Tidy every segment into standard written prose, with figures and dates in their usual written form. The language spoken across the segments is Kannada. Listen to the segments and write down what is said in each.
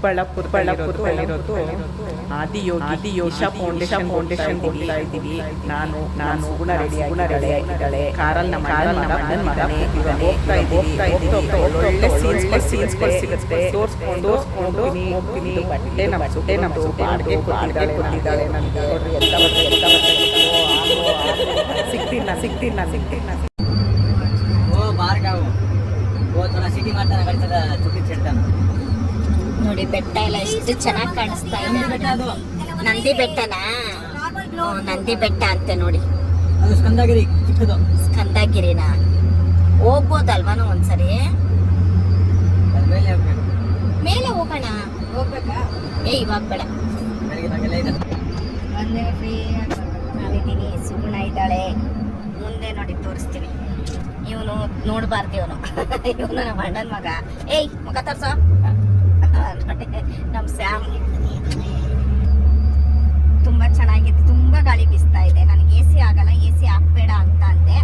ಚಿಕ್ಕಬಳ್ಳಾಪುರದಲ್ಲಿರೋದು ಆದಿಯೋಗಿ ಇಶಾ ಫೌಂಡೇಶನ್ ಹೋಗ್ತಾ ಇದ್ದೀವಿ. ನಾನು ಗುಣ ರೆಡಿ ಆಗಿದ್ದಾಳೆ. ಕಾರಲ್ಲಿ ನಮ್ಮ ಅಣ್ಣನ ಮಗ ಹೋಗ್ತಾ ಇದ್ದೀವಿ. ಒಳ್ಳೆ ಸೀನ್ಸ್ಗಳು ಸಿಗುತ್ತೆ. ತೋರಿಸ್ಕೊಂಡು ಹೋಗ್ತೀನಿ. ನಮ್ಮ ಬಾಡಿಗೆ ಕೊಟ್ಟಿದ್ದಾಳೆ ನನಗೆ. ಸಿಗ್ತೀನಿ. ನೋಡಿ ಬೆಟ್ಟ ಎಲ್ಲ ಎಷ್ಟು ಚೆನ್ನಾಗಿ ಕಾಣಿಸ್ತಾ ಇದೆ. ನಂದಿ ಬೆಟ್ಟನಾ? ನಂದಿ ಬೆಟ್ಟ ಅಂತೆ ನೋಡಿ. ಸ್ಕಂದಗಿರಿನಾ? ಹೋಗ್ಬೋದಲ್ವಾನು ಒಂದ್ಸರಿ? ಮೇಲೆ ಹೋಗೋಣ. ಹೋಗ್ಬೇಕಾ? ಇವಾಗ ಬೇಡ. ನಾನಿದ್ದೀನಿ. ಸುಗುಣ ಇದ್ದಾಳೆ ಮುಂದೆ ನೋಡಿ, ತೋರಿಸ್ತೀನಿ. ಇವನು ನೋಡ್ಬಾರ್ದು, ಇವನು ನಮ್ಮ ಅಣ್ಣನ ಮಗ. ಮುಖ ತೋರ್ಸ. ನಮ್ಮ ಸ್ಯಾಮ್. ತುಂಬಾ ಚೆನ್ನಾಗಿದೆ. ತುಂಬಾ ಗಾಳಿ ಬೀಸ್ತಾ ಇದೆ. ನನಗೆ AC ಆಗಲ್ಲ, AC ಹಾಕ್ಬೇಡ ಅಂತ ಅಂದೆ.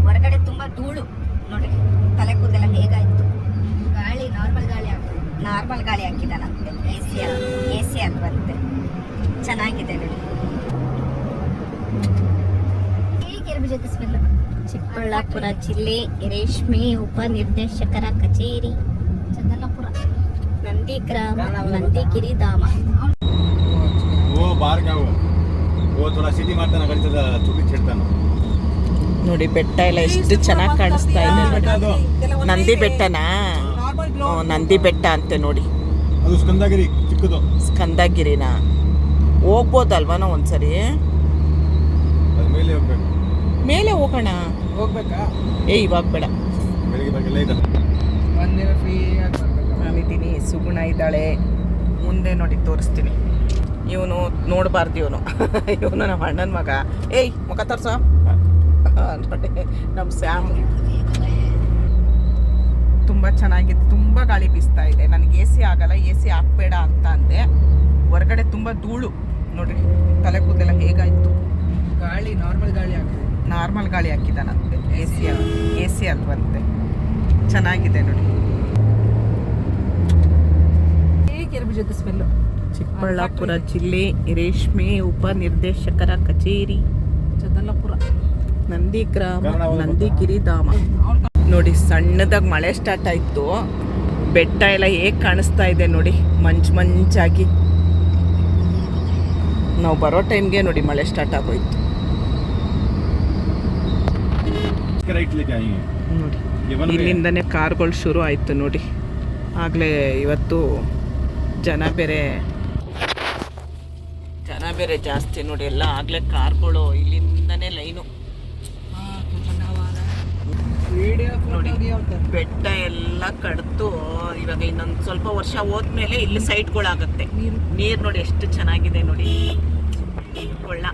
ಹೊರಗಡೆ ತುಂಬಾ ಧೂಳು ನೋಡಿ. ತಲೆ ಕೂದಲೆಲ್ಲ ಹೇಗಾಯ್ತು. ಗಾಳಿ ನಾರ್ಮಲ್ ಗಾಳಿ ಹಾಕಿದಾನಂತೆ. AC ಹಾಕುವಂತೆ. ಚೆನ್ನಾಗಿದೆ ನೋಡಿ. ಜೊತೆ ಸ್ಮೆಲ್. ಚಿಕ್ಕಬಳ್ಳಾಪುರ ಜಿಲ್ಲೆ ರೇಷ್ಮೆ ಉಪನಿರ್ದೇಶಕರ ಕಚೇರಿ, ಚಂದನಪುರ. ನಂದಿಗ್ರಾಮ, ನಂದಿಗಿರಿ ಧಾಮ. ನೋಡಿ ಬೆಟ್ಟ ಎಲ್ಲ ಎಷ್ಟು ಚೆನ್ನಾಗಿ ಕಾಣಿಸ್ತಾ ಇದೆ. ನಂದಿ ಬೆಟ್ಟನಾ? ನಂದಿ ಬೆಟ್ಟ ಅಂತೆ ನೋಡಿ. ಸ್ಕಂದಗಿರಿನಾ? ಹೋಗ್ಬೋದಲ್ವಾನೋ ಒಂದ್ಸರಿ? ಮೇಲೆ ಹೋಗೋಣ. ಹೋಗ್ಬೇಕಾ? ಇವಾಗ ಬೇಡ. ನಾನಿದ್ದೀನಿ. ಸುಗುಣ ಇದ್ದಾಳೆ ಮುಂದೆ ನೋಡಿ, ತೋರಿಸ್ತೀನಿ. ಇವನು ನೋಡಬಾರ್ದು, ಇವನು ನಮ್ಮ ಅಣ್ಣನ ಮಗ. ಮುಖ ತೋರ್ಸ. ನೋಡಿ ನಮ್ಮ ಸ್ಯಾಮ್. ತುಂಬ ಚೆನ್ನಾಗಿದೆ. ತುಂಬ ಗಾಳಿ ಬೀಸ್ತಾ ಇದೆ. ನನಗೆ AC ಆಗಲ್ಲ, AC ಹಾಕ್ಬೇಡ ಅಂತ ಅಂದೆ. ಹೊರಗಡೆ ತುಂಬ ಧೂಳು ನೋಡಿ. ತಲೆ ಕೂದಲೆಲ್ಲ ಹೇಗಾಯ್ತು. ಗಾಳಿ ನಾರ್ಮಲ್ ಗಾಳಿ ಹಾಕಿದಾನಂತೆ. AC ಅಲ್ವಂತೆ. ಚೆನ್ನಾಗಿದೆ ನೋಡಿ. ಜೊತೆ ಸ್ಮೆಲ್ಲು. ಚಿಕ್ಕಬಳ್ಳಾಪುರ ಜಿಲ್ಲೆ ರೇಷ್ಮೆ ಉಪನಿರ್ದೇಶಕರ ಕಚೇರಿ, ಚಂದನಪುರ. ನಂದಿಗ್ರಾಮ, ನಂದಿಗಿರಿ ಧಾಮ. ನೋಡಿ ಸಣ್ಣದಾಗಿ ಮಳೆ ಸ್ಟಾರ್ಟ್ ಆಯಿತು. ಬೆಟ್ಟ ಎಲ್ಲ ಹೇಗೆ ಕಾಣಿಸ್ತಾ ಇದೆ ನೋಡಿ, ಮಂಚಾಗಿ. ನಾವು ಬರೋ ಟೈಮ್ಗೆ ನೋಡಿ ಮಳೆ ಸ್ಟಾರ್ಟ್ ಆಗೋಯ್ತು ನೋಡಿ. ಇಲ್ಲಿಂದನೇ ಕಾರ್ಗಳು ಶುರು ಆಯಿತು ನೋಡಿ. ಆಗಲೇ ಇವತ್ತು ಜನ ಬೇರೆ ಜಾಸ್ತಿ ನೋಡಿ. ಎಲ್ಲ ಆಗಲೇ ಕಾರ್ಗಳು ಇಲ್ಲಿಂದನೇ ಲೈನು ನೋಡಿ. ಬೆಟ್ಟ ಎಲ್ಲ ಕಡ್ದು ಇವಾಗ ಇನ್ನೊಂದು ಸ್ವಲ್ಪ ವರ್ಷ ಹೋದ್ಮೇಲೆ ಇಲ್ಲಿ ಸೈಟ್ಗಳಾಗತ್ತೆ. ನೀರು ನೋಡಿ ಎಷ್ಟು ಚೆನ್ನಾಗಿದೆ ನೋಡಿ. ಕೊಳ್ಳ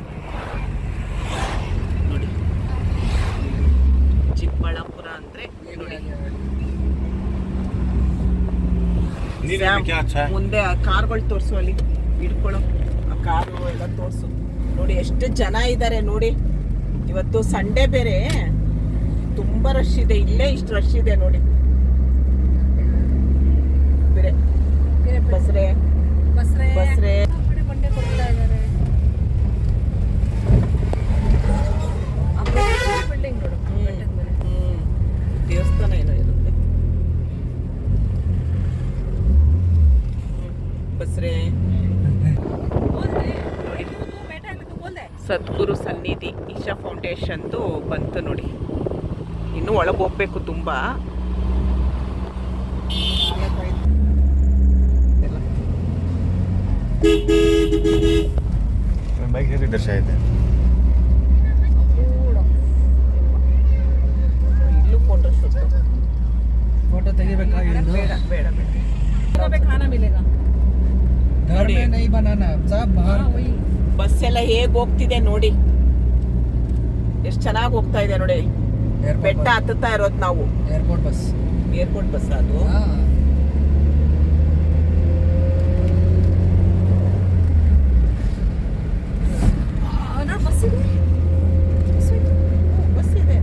ನೋಡಿ. ಚಿಕ್ಕಬಳ್ಳಾಪುರ ಅಂದರೆ ನೋಡಿ. ಮುಂದೆ ಕಾರ್ಗಳು ತೋರಿಸು. ಅಲ್ಲಿ ಹಿಡ್ಕೊಳ್ಳೋ ಆ ಕಾರು ಎಲ್ಲ ತೋರಿಸು ನೋಡಿ. ಎಷ್ಟು ಜನ ಇದ್ದಾರೆ ನೋಡಿ. ಇವತ್ತು ಸಂಡೇ ಬೇರೆ, ತುಂಬ ರಶ್ ಇದೆ. ಇಲ್ಲೇ ಇಷ್ಟು ರಶ್ ಇದೆ ನೋಡಿ. ಬೇರೆ ಬಸ್ರೆ ದೇವಸ್ಥಾನ ಏನೋ ಇರುತ್ತೆ. ಬಸ್ರೆ ಸದ್ಗುರು ಸನ್ನಿಧಿ ಇಶಾ ಫೌಂಡೇಶನ್ದು ಬಂತು ನೋಡಿ. ಇನ್ನೂ ಒಳಗೆ ಹೋಗ್ಬೇಕು ತುಂಬ. ಬೈಕ್ ದರ್ಶ ಇದೆ. ಇಲ್ಲೂ ಫೋಟೋ ತೆಗಿಬೇಕಾ? ಬೇಡ. ಬಸ್ ಎಲ್ಲ ಹೇಗೆ ಹೋಗ್ತಿದೆ ನೋಡಿ. ಎಷ್ಟು ಚೆನ್ನಾಗಿ ಹೋಗ್ತಾ ಇದೆ ನೋಡಿ. ಬೆಟ್ಟ ಹತ್ತುತ್ತಾ ಇರೋದು ನಾವು. ಏರ್ಪೋರ್ಟ್ ಬಸ್ ಅದು. ಬಸ್ ಇದೆ.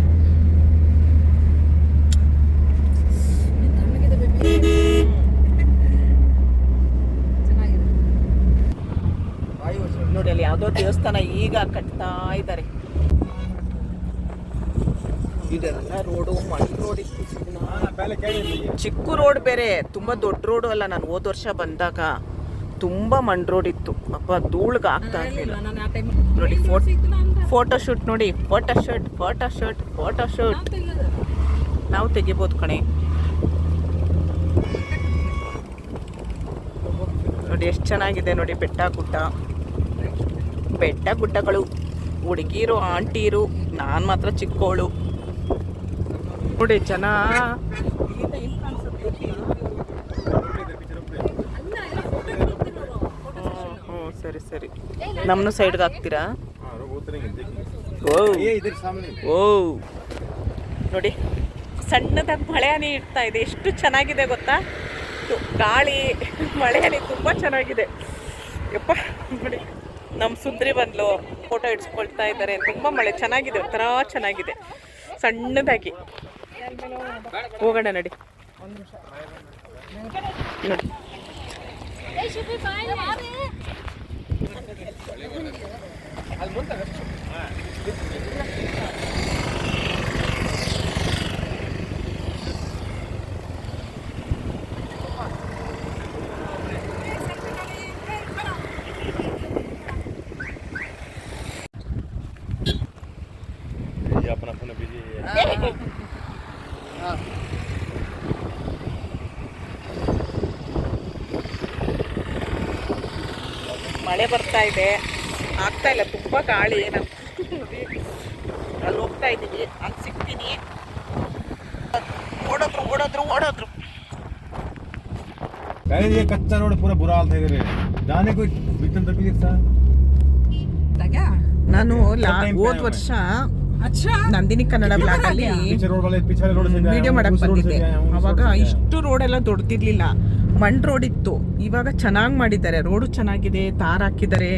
ಈಗ ಕಟ್ತಾ ಇದ್ದಾರೆ. ಇದೆಲ್ಲ ರೋಡು ಮಣ್ಣು ರೋಡ್ ಇತ್ತು. ಚಿಕ್ಕ ರೋಡ್ ಬೇರೆ, ತುಂಬಾ ದೊಡ್ಡ ರೋಡು ಅಲ್ಲ. ನಾನು ಹೋದ ವರ್ಷ ಬಂದಾಗ ತುಂಬಾ ಮಣ್ಣು ರೋಡ್ ಇತ್ತು. ಅಪ್ಪ ಧೂಳ್ಗೆ ಆಗ್ತಾ ಇರ್ಲಿಲ್ಲ ನೋಡಿ. ಫೋಟೋ ಶೂಟ್ ನೋಡಿ, ಫೋಟೋ ಶೂಟ್ ನಾವು ತೆಗಿಬೋದು ಕಣೆ. ನೋಡಿ ಎಷ್ಟು ಚೆನ್ನಾಗಿದೆ ನೋಡಿ. ಬೆಟ್ಟ ಗುಡ್ಡಗಳು, ಹುಡುಗಿರು ಆಂಟೀರು, ನಾನು ಮಾತ್ರ ಚಿಕ್ಕವಳು ನೋಡಿ. ಜನ ಸರಿ ನಮ್ಮನ್ನು ಸೈಡ್ಗೆ ಹಾಕ್ತೀರಾ? ಓ ನೋಡಿ, ಸಣ್ಣದಾಗಿ ಮಳೆ ಹನಿ ಇಡ್ತಾ ಇದೆ. ಎಷ್ಟು ಚೆನ್ನಾಗಿದೆ ಗೊತ್ತಾ? ಗಾಳಿ ಮಳೆ ಹನಿ ತುಂಬ ಚೆನ್ನಾಗಿದೆ. ಯಪ್ಪ ನೋಡಿ, ನಮ್ಮ ಸುಂದ್ರಿ ಬಂದ್ಲು, ಫೋಟೋ ಇಡ್ಸ್ಕೊಳ್ತಾ ಇದ್ದಾರೆ. ತುಂಬ ಮಳೆ ಚೆನ್ನಾಗಿದೆ, ಒಂಥರ ಚೆನ್ನಾಗಿದೆ. ಸಣ್ಣದಾಗಿ ಹೋಗೋಣ ನಡಿ. ನೋಡಿ अपना फोन बिजी ಮಳೆ ಬರ್ತಾ ಇದೆ, ಆಗ್ತಾ ಇಲ್ಲ, ತುಂಬ ಗಾಳಿ. ನಾನು ಅಲ್ಲಿ ಹೋಗ್ತಾ ಇದ್ದೀವಿ, ಅಲ್ಲಿ ಸಿಗ್ತೀನಿ. ಓಡೋದ್ರು ये कच्चा रोड पूरा बुरा हाल था इधर जाने को बीतन तक भी था. ನಾನು ಹೋದ ವರ್ಷ ನಂದಿನಿ ಕನ್ನಡ ಬ್ಲಾಗ್ ಅಲ್ಲಿ ವಿಡಿಯೋ ಮಾಡಕ್ ಬಂದಿದ್ದೆ. ಅವಾಗ ಇಷ್ಟು ರೋಡ್ ಎಲ್ಲ ದೊಡ್ಡದಿರ್ಲಿಲ್ಲ, ಮಣ್ಣು ರೋಡ್ ಇತ್ತು. ಇವಾಗ ಚೆನ್ನಾಗಿ ಮಾಡಿದ್ದಾರೆ, ರೋಡು ಚೆನ್ನಾಗಿದೆ, ತಾರ್ ಹಾಕಿದ್ದಾರೆ,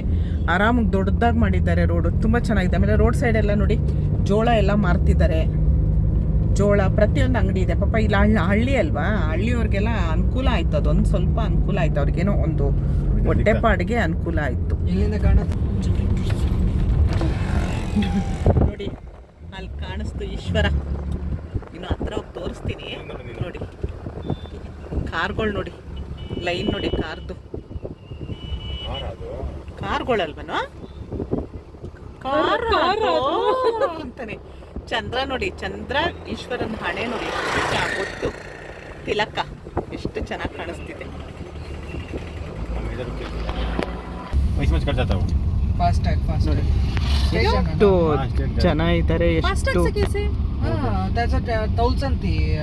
ಆರಾಮಾಗಿ ದೊಡ್ಡದಾಗಿ ಮಾಡಿದ್ದಾರೆ. ರೋಡು ತುಂಬ ಚೆನ್ನಾಗಿದೆ. ಆಮೇಲೆ ರೋಡ್ ಸೈಡ್ ಎಲ್ಲ ನೋಡಿ ಜೋಳ ಎಲ್ಲ ಮಾರ್ತಿದ್ದಾರೆ. ಜೋಳ ಪ್ರತಿಯೊಂದು ಅಂಗಡಿ ಇದೆ. ಪಾಪ ಇಲ್ಲ ಹಳ್ಳಿ ಅಲ್ವಾ, ಹಳ್ಳಿಯವ್ರಿಗೆಲ್ಲ ಅನುಕೂಲ ಆಯ್ತು. ಅದೊಂದು ಸ್ವಲ್ಪ ಅನುಕೂಲ ಆಯ್ತು ಅವ್ರಿಗೇನೋ, ಒಂದು ಹೊಟ್ಟೆಪಾಡಿಗೆ ಅನುಕೂಲ ಆಯ್ತು. ನೋಡಿ ಅಲ್ಲಿ ಕಾಣಿಸ್ತು ಈಶ್ವರ. ಇನ್ನು ಹತ್ರ ಹೋಗಿ ತೋರಿಸ್ತೀನಿ ನೋಡಿ. ಕಾರ್ಗಳು ನೋಡಿ, ಲೈನ್ ನೋಡಿ ಕಾರ್ದು. ಕಾರ್ಗಳಲ್ವನೋ ಕಾರ್ ಅಂತಾನೆ. ಚಂದ್ರ ನೋಡಿ, ಚಂದ್ರ ಈಶ್ವರನ ಹಣೆ ನೋಡಿ, ಗೊತ್ತು ತಿಲಕ ಎಷ್ಟು ಚೆನ್ನಾಗಿ ಕಾಣಿಸ್ತಿದೆ. ಎಷ್ಟು ಜನ ಇದ್ದಾರೆ, ಎಷ್ಟು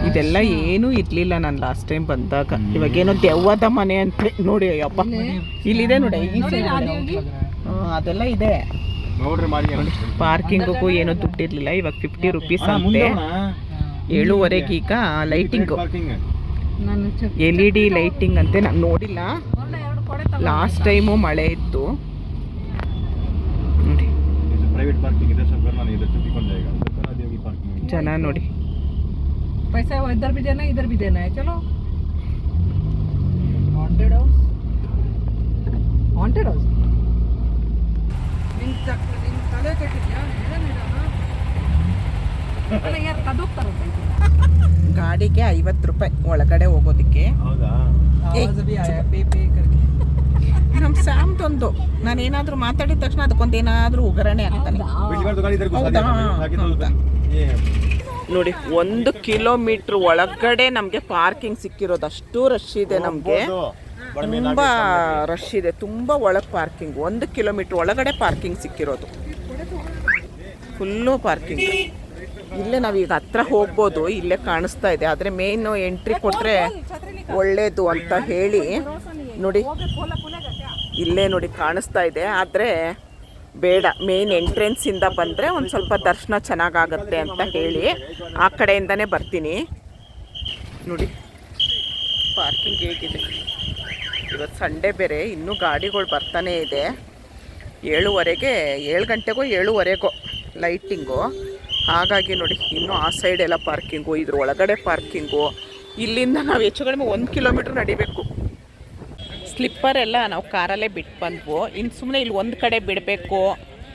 ಇದೆಲ್ಲ ಏನು ಇರ್ಲಿಲ್ಲ ನಾನು ಲಾಸ್ಟ್ ಟೈಮ್ ಬಂದಾಗ. ಇವಾಗೇನೋ ದೆವ್ವದ ಮನೆ ಅಂತ ನೋಡಿ. ಅಪ್ಪ ಇಲ್ಲಿದೆ ನೋಡಿ, ಈ ಸೈಡ್ ಅದೆಲ್ಲ ಇದೆ. ಪಾರ್ಕಿಂಗು ಏನೋ ದುಡ್ಡಿರ್ಲಿಲ್ಲ. ಇವಾಗ 50 ರೂಪೀಸ್ ಅಂತೆ. 7:15 ಈಗ ಲೈಟಿಂಗು, LED ಲೈಟಿಂಗ್ ಅಂತೆ. ನಾನು ನೋಡಿಲ್ಲ, ಲಾಸ್ಟ್ ಟೈಮು ಮಳೆ ಇತ್ತು ನೋಡಿ. ಜನ ನೋಡಿ, पैसा इधर भी देना है, इधर भी देना है. चलो haunted house ನಿನ್ ತಲೆ ಕಟ್ಟಿದ್ಯಾ? ಯಾರು ಕದೋಗ್ತಾರಂತ ಗಾಡಿಗೆ 50 ರೂಪಾಯಿ ಒಳಗಡೆ ಹೋಗೋದಕ್ಕೆ. ನಮ್ಮ ಸ್ಯಾಮ್ದೊಂದು ನಾನು ಏನಾದರೂ ಮಾತಾಡಿದ ತಕ್ಷಣ ಅದಕ್ಕೊಂದು ಏನಾದರೂ ಉಗರಣೆ ಆಗ್ತಾನೆ. ನೋಡಿ 1 ಕಿಲೋಮೀಟರ್ ಒಳಗಡೆ ನಮಗೆ ಪಾರ್ಕಿಂಗ್ ಸಿಕ್ಕಿರೋದು. ಅಷ್ಟು ರಶ್ ಇದೆ, ನಮಗೆ ತುಂಬ ರಶ್ ಇದೆ, ತುಂಬ ಒಳಗೆ ಪಾರ್ಕಿಂಗ್. 1 ಕಿಲೋಮೀಟರ್ ಒಳಗಡೆ ಪಾರ್ಕಿಂಗ್ ಸಿಕ್ಕಿರೋದು, ಫುಲ್ಲು ಪಾರ್ಕಿಂಗ್. ಇಲ್ಲೇ ನಾವೀಗ ಹತ್ರ ಹೋಗ್ಬೋದು, ಇಲ್ಲೇ ಕಾಣಿಸ್ತಾ ಇದೆ. ಆದರೆ ಮೇನ್ ಎಂಟ್ರಿ ಕೊಟ್ಟರೆ ಒಳ್ಳೇದು ಅಂತ ಹೇಳಿ ನೋಡಿ, ಇಲ್ಲೇ ನೋಡಿ ಕಾಣಿಸ್ತಾ ಇದೆ. ಆದರೆ ಬೇಡ, ಮೇನ್ ಎಂಟ್ರೆನ್ಸಿಂದ ಬಂದರೆ ಒಂದು ಸ್ವಲ್ಪ ದರ್ಶನ ಚೆನ್ನಾಗಾಗತ್ತೆ ಅಂತ ಹೇಳಿ ಆ ಕಡೆಯಿಂದನೇ ಬರ್ತೀನಿ. ನೋಡಿ ಪಾರ್ಕಿಂಗ್ ಹೇಗಿದೆ. ಇವತ್ತು ಸಂಡೇ ಬೇರೆ, ಇನ್ನೂ ಗಾಡಿಗಳು ಬರ್ತಾನೇ ಇದೆ. 7:15 7 ಗಂಟೆಗೋ 7:15ಗೋ ಲೈಟಿಂಗು. ಹಾಗಾಗಿ ನೋಡಿ ಇನ್ನೂ ಆ ಸೈಡ್ ಎಲ್ಲ ಪಾರ್ಕಿಂಗು, ಇದ್ರ ಒಳಗಡೆ ಪಾರ್ಕಿಂಗು. ಇಲ್ಲಿಂದ ನಾವು ಹೆಚ್ಚು ಕಡಿಮೆ 1 ಕಿಲೋಮೀಟ್ರ್ ನಡಿಬೇಕು. ಸ್ಲಿಪ್ಪರ್ ಎಲ್ಲ ನಾವು ಕಾರಲ್ಲೇ ಬಿಟ್ಟು ಬಂದ್ವು. ಇನ್ನು ಸುಮ್ಮನೆ ಇಲ್ಲಿ ಒಂದು ಕಡೆ ಬಿಡಬೇಕು,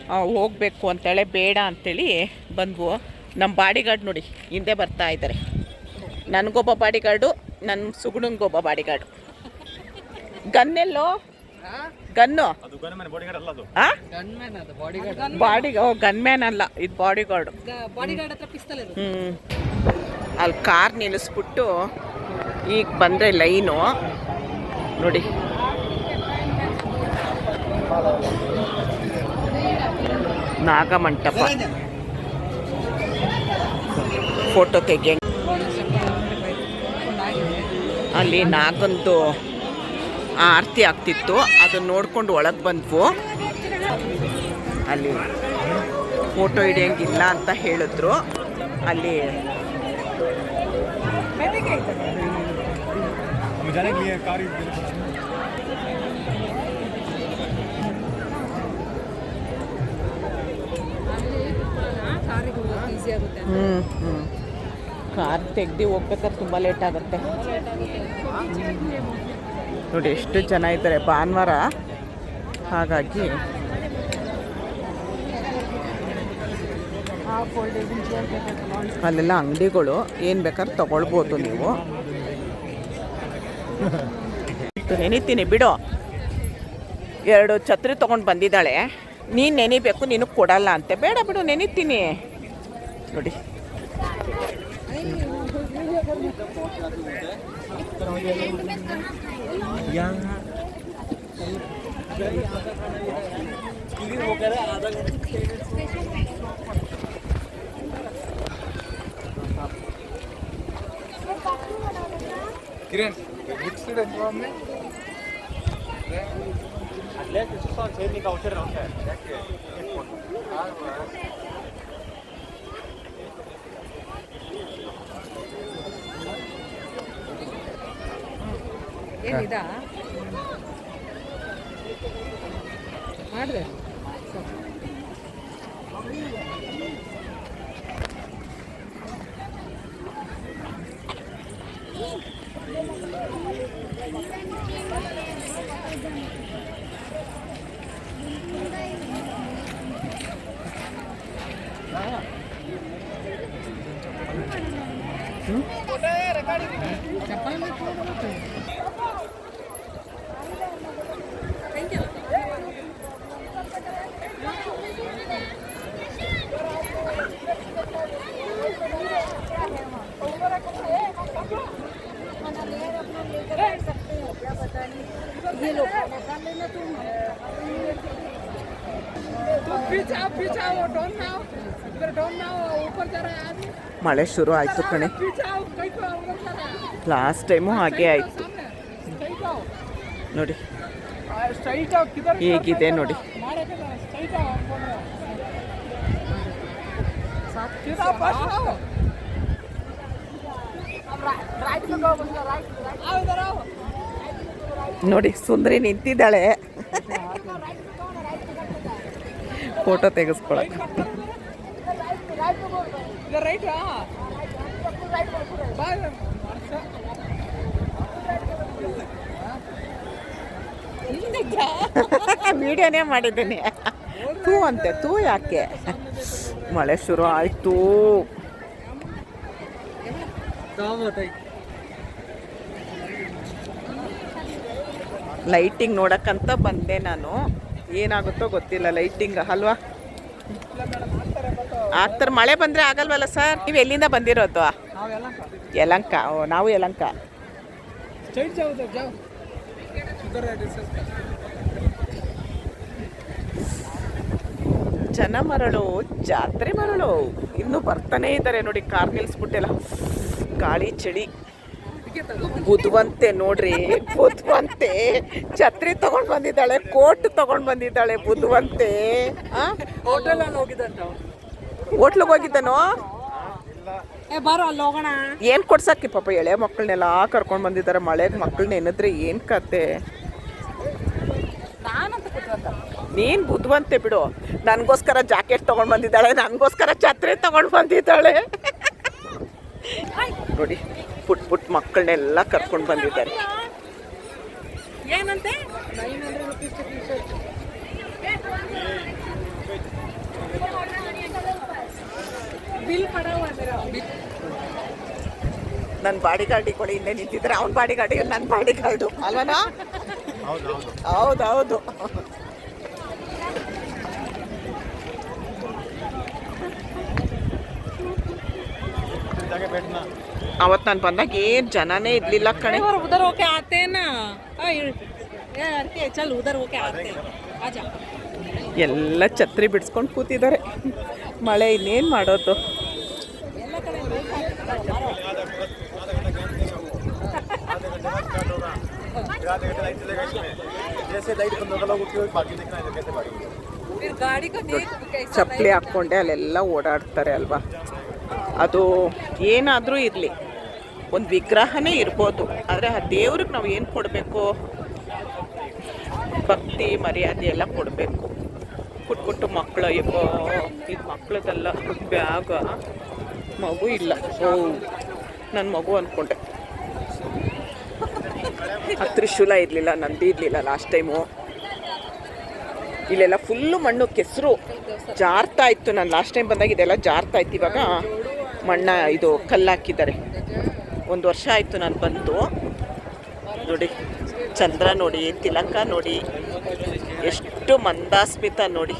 ಹೋಗಬೇಕು ಅಂತೇಳಿ ಬೇಡ ಅಂತೇಳಿ ಬಂದ್ವು. ನಮ್ಮ ಬಾಡಿಗಾರ್ಡ್ ನೋಡಿ ಹಿಂದೆ ಬರ್ತಾ ಇದ್ದಾರೆ. ನನಗೊಬ್ಬ ಬಾಡಿಗಾರ್ಡು, ನನ್ನ ಸುಗುಣಂಗೊಬ್ಬ ಬಾಡಿಗಾರ್ಡು. ಗನ್ನೆಲ್ಲೋ ಗನ್ನು ಗನ್ಮ್ಯಾನ್ ಅಲ್ಲ, ಇದು ಬಾಡಿಗಾರ್ಡು. ಅಲ್ಲಿ ಕಾರ್ ನಿಲ್ಲಿಸ್ಬಿಟ್ಟು ಈಗ ಬಂದರೆ ಲೈನು ನೋಡಿ. ನಾಗಮಂಟಪ ಫೋಟೋ ತೆಗಿಯಂಗೆ. ಅಲ್ಲಿ ನಾಗಂದು ಆರತಿ ಆಗ್ತಿತ್ತು, ಅದನ್ನ ನೋಡ್ಕೊಂಡು ಒಳಗೆ ಬಂದ್ವು. ಅಲ್ಲಿ ಫೋಟೋ ಹಿಡಿಯಂಗಿಲ್ಲ ಅಂತ ಹೇಳಿದ್ರು. ಅಲ್ಲಿ ಕಾರ್ ತೆಗ್ದು ಹೋಗ್ಬೇಕಾದ್ರೆ ತುಂಬ ಲೇಟ್ ಆಗುತ್ತೆ ನೋಡಿ. ಎಷ್ಟು ಜನ ಇದ್ದಾರೆ, ಭಾನುವಾರ ಹಾಗಾಗಿ. ಅಲ್ಲೆಲ್ಲ ಅಂಗಡಿಗಳು, ಏನು ಬೇಕಾದ್ರೆ ತಗೊಳ್ಬೋದು ನೀವು. ನೆನಿತೀನಿ ಬಿಡು. 2 ಛತ್ರಿ ತೊಗೊಂಡು ಬಂದಿದ್ದಾಳೆ. ನೀನು ನೆನಿಬೇಕು, ನಿನಗೆ ಕೊಡಲ್ಲ ಅಂತೆ. ಬೇಡ ಬಿಡು, ನೆನಿತೀನಿ ನೋಡಿ. ಕಿರಣ್ ಏನಿದಾ ಮಾಡಿದೆ ಮಳೆ ಶುರು ಆಯಿತು ಕಣೆ. ಲಾಸ್ಟ್ ಟೈಮು ಹಾಗೆ ಆಯಿತು ನೋಡಿ. ಹೇಗಿದೆ ನೋಡಿ. ನೋಡಿ ಸುಂದರಿ ನಿಂತಿದ್ದಾಳೆ ಫೋಟೋ ತೆಗೆಸ್ಕೊಳಕ್ಕೆ. ವಿಡಿಯೋನೇ ಮಾಡಿದ್ದೀನಿ. ತೂ ಅಂತೆ, ತೂ ಯಾಕೆ. ಮಳೆ ಶುರು ಆಯಿತು. ಲೈಟಿಂಗ್ ನೋಡಕ್ಕಂತ ಬಂದೆ ನಾನು. ಏನಾಗುತ್ತೋ ಗೊತ್ತಿಲ್ಲ ಲೈಟಿಂಗ್ ಅಲ್ವಾ. ಆಗ್ತಾರೆ, ಮಳೆ ಬಂದರೆ ಆಗಲ್ವಲ್ಲ ಸರ್. ನೀವು ಎಲ್ಲಿಂದ ಬಂದಿರೋದು? ಯಲಂಕ. ಓ, ನಾವು ಯಲಂಕ. ಜನ ಮರಳು, ಜಾತ್ರೆ ಮರಳು ಇನ್ನೂ ಬರ್ತಾನೇ ಇದ್ದಾರೆ ನೋಡಿ. ಕಾರ್ ನಿಲ್ಲಿಸ್ಬಿಟ್ಟೆಲ್ಲ, ಗಾಳಿ ಚಳಿ. ಬುದ್ವಂತೆ ನೋಡ್ರಿ, ಬುದ್ವಂತೆ ಛತ್ರಿ ತಗೊಂಡ್ ಬಂದಿದ್ದಾಳೆ, ಕೋಟ್ ತಗೊಂಡ್ ಬಂದಿದ್ದಾಳೆ ಬುದ್ವಂತೆ. ಹೋಟ್ಲಿಗೆ ಹೋಗಿದ್ದಾನೋ ಏನ್ ಕೊಡ್ಸಾಕಿ ಪಾಪ. ಎಳೆ ಮಕ್ಕಳನ್ನೆಲ್ಲ ಕರ್ಕೊಂಡ್ ಬಂದಿದ್ದಾರೆ. ಮಳೆಗೆ ಮಕ್ಕಳು ನೆನೆದ್ರೆ ಏನ್ ಕತೆ. ನೀನ್ ಬುದ್ವಂತೆ ಬಿಡು. ನನ್ಗೋಸ್ಕರ ಜಾಕೆಟ್ ತಗೊಂಡ್ ಬಂದಿದ್ದಾಳೆ, ನನ್ಗೋಸ್ಕರ ಛತ್ರಿ ತಗೊಂಡ್ ಬಂದಿದ್ದಾಳೆ ನೋಡಿ. ಪುಟ್ ಮಕ್ಕಳನ್ನೆಲ್ಲ ಕರ್ಕೊಂಡು ಬಂದಿದ್ದಾರೆ. ಏನಂತೆ ನನ್ನ ಬಾಡಿ ಗಾರ್ಡಿ ಕೂಡ ಹಿಂದೆ ನಿಂತಿದ್ರೆ ಅವನ ಬಾಡಿ ಗಾರ್ಡಿ ನನ್ನ ಬಾಡಿ ಗಾರ್ಡು ಅಲ್ವನಾ? ಹೌದೌದು. ಅವತ್ತು ನಾನು ಬಂದಾಗ ಏನು ಜನನೇ ಇರ್ಲಿಲ್ಲ ಕಣೆ. उधर होके आते हैं ना, चल उधर होके आते हैं, आजा. ಎಲ್ಲ ಛತ್ರಿ ಬಿಡಿಸ್ಕೊಂಡು ಕೂತಿದ್ದಾರೆ. ಮಳೆ ಇನ್ನೇನು ಮಾಡೋದು. ಚಪ್ಪಲಿ ಹಾಕ್ಕೊಂಡೆ ಅಲ್ಲೆಲ್ಲ ಓಡಾಡ್ತಾರೆ ಅಲ್ವಾ. ಅದು ಏನಾದರೂ ಇರಲಿ, ಒಂದು ವಿಗ್ರಹನೇ ಇರ್ಬೋದು, ಆದರೆ ಆ ದೇವ್ರಿಗೆ ನಾವು ಏನು ಕೊಡಬೇಕು, ಭಕ್ತಿ ಮರ್ಯಾದೆ ಎಲ್ಲ ಕೊಡಬೇಕು. ಪುಟ್ಟು ಮಕ್ಕಳು ಇದು ಮಕ್ಕಳದೆಲ್ಲ ಬ್ಯಾಗ, ಮಗು ಇಲ್ಲ. ಓ, ನನ್ನ ಮಗು ಅಂದ್ಕೊಂಡೆ. ಆ ತ್ರಿಶೂಲ ಇರಲಿಲ್ಲ, ನಂದಿ ಇರಲಿಲ್ಲ ಲಾಸ್ಟ್ ಟೈಮು. ಇಲ್ಲೆಲ್ಲ ಫುಲ್ಲು ಮಣ್ಣು ಕೆಸರು ಜಾರ್ತಾ ಇತ್ತು. ನಾನು ಲಾಸ್ಟ್ ಟೈಮ್ ಬಂದಾಗ ಇದೆಲ್ಲ ಜಾರ್ತಾ ಇತ್ತು. ಇವಾಗ ಮಣ್ಣ ಇದು ಕಲ್ಲು ಹಾಕಿದ್ದಾರೆ. 1 ವರ್ಷ ಆಯಿತು ನಾನು ಬಂದು. ನೋಡಿ ಚಂದ್ರ ನೋಡಿ, ತಿಲಕ ನೋಡಿ, ಎಷ್ಟು ಮಂದಾಸ್ಮಿತ ನೋಡಿ.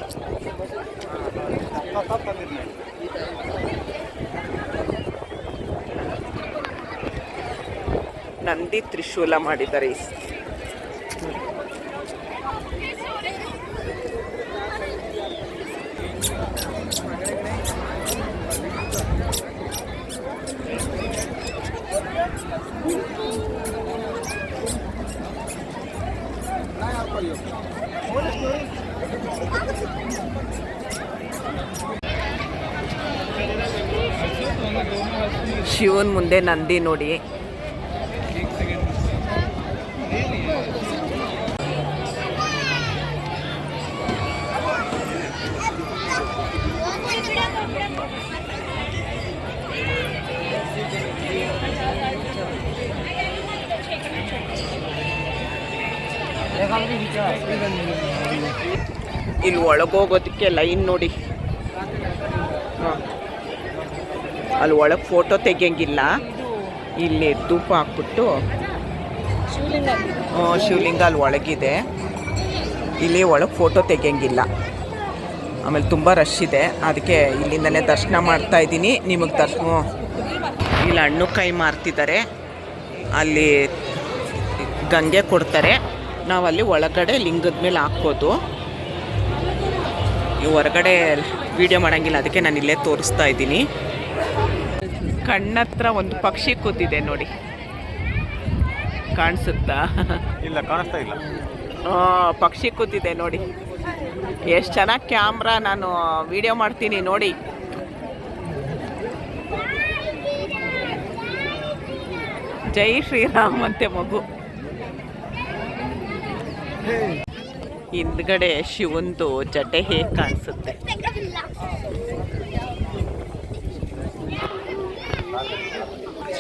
ನಂದಿ ತ್ರಿಶೂಲ ಮಾಡಿದ್ದಾರೆ. ಶಿವನ್ ಮುಂದೆ ನಂದಿ ನೋಡಿ. ಇಲ್ಲಿ ಒಳಗೋಗೋದಕ್ಕೆ ಲೈನ್ ನೋಡಿ. ಅಲ್ಲಿ ಒಳಗೆ ಫೋಟೋ ತೆಗಿಯಂಗಿಲ್ಲ. ಇಲ್ಲಿ ಧೂಪ ಹಾಕ್ಬಿಟ್ಟು ಶಿವಲಿಂಗ ಅಲ್ಲಿ ಒಳಗಿದೆ. ಇಲ್ಲಿ ಒಳಗೆ ಫೋಟೋ ತೆಗಿಯಂಗಿಲ್ಲ. ಆಮೇಲೆ ತುಂಬ ರಶ್ ಇದೆ, ಅದಕ್ಕೆ ಇಲ್ಲಿಂದನೇ ದರ್ಶನ ಮಾಡ್ತಾ ಇದ್ದೀನಿ. ನಿಮಗೆ ಇಲ್ಲಿ ಹಣ್ಣು ಕಾಯಿ ಮಾರ್ತಿದ್ದಾರೆ, ಅಲ್ಲಿ ಗಂಗೆ ಕೊಡ್ತಾರೆ. ನಾವಲ್ಲಿ ಒಳಗಡೆ ಲಿಂಗದ ಮೇಲೆ ಹಾಕ್ಬೋದು. ಈ ಹೊರಗಡೆ ವಿಡಿಯೋ ಮಾಡೋಂಗಿಲ್ಲ, ಅದಕ್ಕೆ ನಾನು ಇಲ್ಲೇ ತೋರಿಸ್ತಾ ಇದ್ದೀನಿ. ಕಣ್ಣತ್ರ ಒಂದು ಪಕ್ಷಿ ಕೂತಿದೆ ನೋಡಿ, ಕಾಣಿಸುತ್ತಾ? ಇಲ್ಲ, ಕಾಣಿಸ್ತಾ ಇಲ್ಲ. ಪಕ್ಷಿ ಕೂತಿದೆ ನೋಡಿ. ಎಷ್ಟು ಚೆನ್ನಾಗಿ ಕ್ಯಾಮ್ರಾ, ನಾನು ವಿಡಿಯೋ ಮಾಡ್ತೀನಿ ನೋಡಿ. ಜೈ ಶ್ರೀರಾಮ್ ಅಂತೆ ಮಗು. ಹಿಂದ್ಗಡೆ ಶಿವಂದು ಜಟೆ ಹೇಗೆ ಕಾಣಿಸುತ್ತೆ.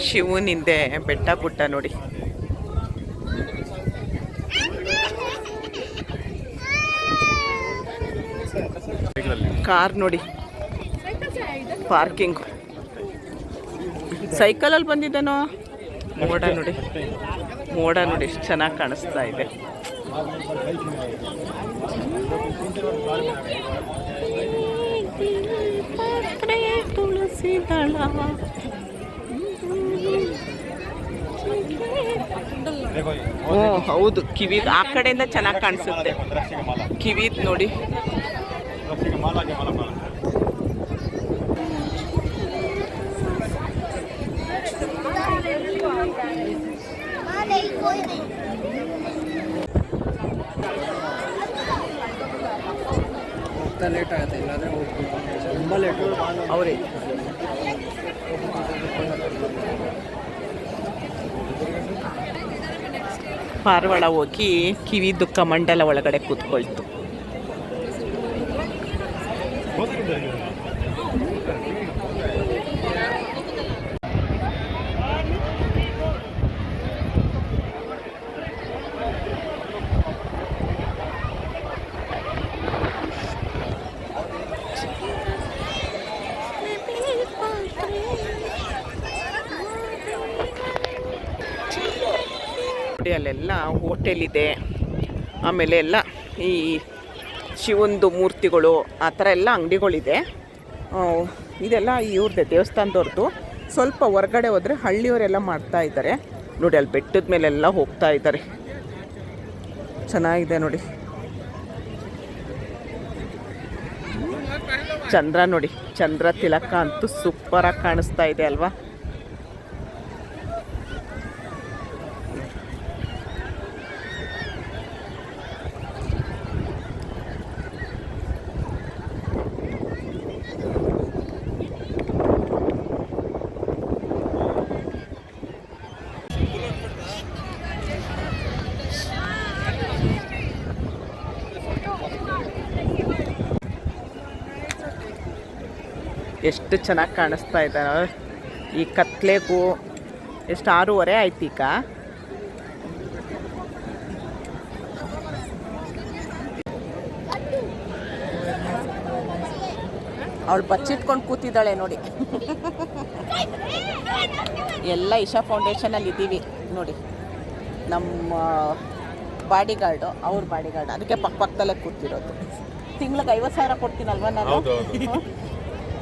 ಶಿವನ್ ಹಿಂದೆ ಬೆಟ್ಟ ಗುಡ್ಡ ನೋಡಿ. ಕಾರ್ ನೋಡಿ, ಪಾರ್ಕಿಂಗ್. ಸೈಕಲಲ್ಲಿ ಬಂದಿದ್ದಾನೋ. ಮೋಡ ನೋಡಿ, ಮೋಡ ನೋಡಿ ಎಷ್ಟು ಚೆನ್ನಾಗಿ ಕಾಣಿಸ್ತಾ ಇದೆ. ತುಳಸಿ ದಳ. ಓ ಹೌದು, ಕಿವಿದ್ ಆ ಕಡೆಯಿಂದ ಚೆನ್ನಾಗಿ ಕಾಣಿಸುತ್ತೆ. ಕಿವಿದ್ ನೋಡಿ. ಲೇಟ್ ಆಗುತ್ತೆ, ಇಲ್ಲಾಂದರೆ ತುಂಬ ಲೇಟ್ ಅವರೇ. ಪಾರವಾಳ ಹೋಗಿ ಕಿವಿ ದುಃಖ ಮಂಡಲ ಒಳಗಡೆ ಕೂತ್ಕೊಳ್ತು. ನೋಡಿ ಅಲ್ಲೆಲ್ಲ ಹೋಟೆಲ್ ಇದೆ, ಆಮೇಲೆ ಎಲ್ಲ ಈ ಶಿವಂದು ಮೂರ್ತಿಗಳು ಆ ಥರ ಎಲ್ಲ ಅಂಗಡಿಗಳಿದೆ. ಇದೆಲ್ಲ ಇವ್ರದ್ದೇ ದೇವಸ್ಥಾನದವ್ರದ್ದು. ಸ್ವಲ್ಪ ಹೊರಗಡೆ ಹೋದರೆ ಹಳ್ಳಿಯವರೆಲ್ಲ ಮಾಡ್ತಾ ಇದ್ದಾರೆ ನೋಡಿ. ಅಲ್ಲಿ ಬೆಟ್ಟದ ಮೇಲೆಲ್ಲ ಹೋಗ್ತಾ ಇದ್ದಾರೆ. ಚೆನ್ನಾಗಿದೆ ನೋಡಿ. ಚಂದ್ರ ನೋಡಿ, ಚಂದ್ರ ತಿಲಕ ಅಂತೂ ಸೂಪರಾಗಿ ಕಾಣಿಸ್ತಾ ಇದೆ ಅಲ್ವಾ. ಎಷ್ಟು ಚೆನ್ನಾಗಿ ಕಾಣಿಸ್ತಾ ಇದ್ದಾರೆ ಈ ಕತ್ಲೆಗೂ. ಎಷ್ಟು 6:30 ಆಯ್ತು ಈಗ. ಅವಳು ಬಚ್ಚಿಟ್ಕೊಂಡು ಕೂತಿದ್ದಾಳೆ ನೋಡಿ. ಎಲ್ಲ ಇಶಾ ಫೌಂಡೇಶನಲ್ಲಿ ಇದ್ದೀವಿ ನೋಡಿ. ನಮ್ಮ ಬಾಡಿಗಾರ್ಡು, ಅವ್ರ ಬಾಡಿಗಾರ್ಡ್, ಅದಕ್ಕೆ ಪಕ್ಕದಲ್ಲೇ ಕೂತಿರೋದು. ತಿಂಗ್ಳಿಗೆ 50,000 ಕೊಡ್ತೀನಲ್ವ ನಾನು.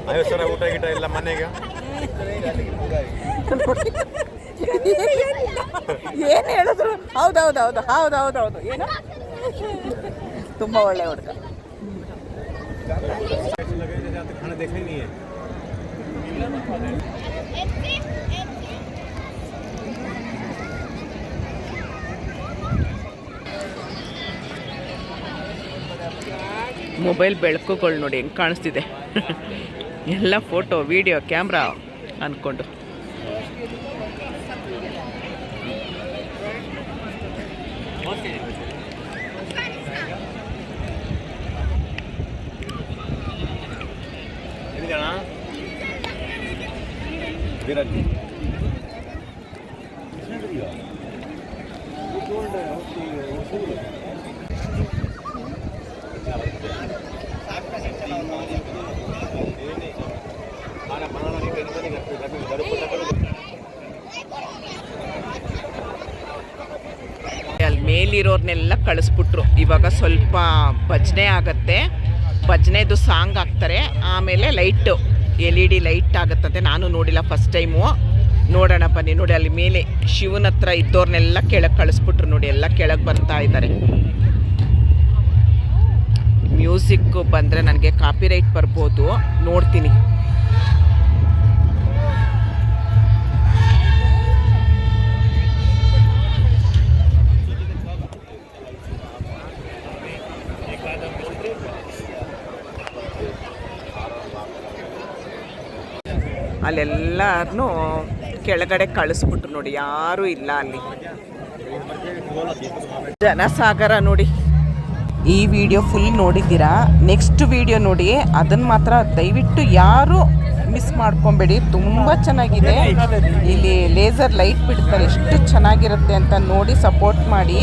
50,000 ಊಟ ಗೀಟ ಇಲ್ಲ ಮನೆಗೆ. ಏನು ಹೇಳಿದ್ರು ಹೌದೌದು ಏನು ತುಂಬ ಒಳ್ಳೆ ಹುಡುಗ. खाना देखा ही नहीं है. ಮೊಬೈಲ್ ಬೆಳಕುಗಳು ನೋಡಿ ಹೆಂಗೆ ಕಾಣಿಸ್ತಿದೆ. ಎಲ್ಲ ಫೋಟೋ ವಿಡಿಯೋ ಕ್ಯಾಮ್ರಾ ಅಂದ್ಕೊಂಡು. ಅಲ್ಲಿ ಮೇಲಿರೋರ್ನೆಲ್ಲ ಕಳಿಸ್ಬಿಟ್ರು. ಇವಾಗ ಸ್ವಲ್ಪ ಭಜನೆ ಆಗತ್ತೆ, ಭಜನೆದು ಸಾಂಗ್ ಹಾಕ್ತಾರೆ, ಆಮೇಲೆ ಲೈಟು LED ಲೈಟ್ ಆಗುತ್ತಂತೆ. ನಾನು ನೋಡಿಲ್ಲ, ಫಸ್ಟ್ ಟೈಮು. ನೋಡೋಣ ಬನ್ನಿ. ನೋಡಿ ಅಲ್ಲಿ ಮೇಲೆ ಶಿವನ ಹತ್ರ ಇದ್ದವ್ರನ್ನೆಲ್ಲ ಕೆಳಗೆ ಕಳಿಸ್ಬಿಟ್ರು ನೋಡಿ. ಎಲ್ಲ ಕೆಳಗೆ ಬರ್ತಾ ಇದ್ದಾರೆ. ಮ್ಯೂಸಿಕ್ ಬಂದರೆ ನನಗೆ ಕಾಪಿರೈಟ್ ಬರ್ಬೋದು, ನೋಡ್ತೀನಿ. ಅಲ್ಲೆಲ್ಲರನ್ನೂ ಕೆಳಗಡೆ ಕಳಿಸ್ಬಿಟ್ರು ನೋಡಿ. ಯಾರೂ ಇಲ್ಲ ಅಲ್ಲಿ. ಜನಸಾಗರ ನೋಡಿ. ಈ ವಿಡಿಯೋ ಫುಲ್ ನೋಡಿದ್ದೀರಾ. ನೆಕ್ಸ್ಟ್ ವಿಡಿಯೋ ನೋಡಿ, ಅದನ್ನು ಮಾತ್ರ ದಯವಿಟ್ಟು ಯಾರು ಮಿಸ್ ಮಾಡ್ಕೊಬೇಡಿ. ತುಂಬ ಚೆನ್ನಾಗಿದೆ. ಇಲ್ಲಿ ಲೇಸರ್ ಲೈಟ್ ಬಿಡ್ತಾರೆ, ಎಷ್ಟು ಚೆನ್ನಾಗಿರುತ್ತೆ ಅಂತ ನೋಡಿ ಸಪೋರ್ಟ್ ಮಾಡಿ.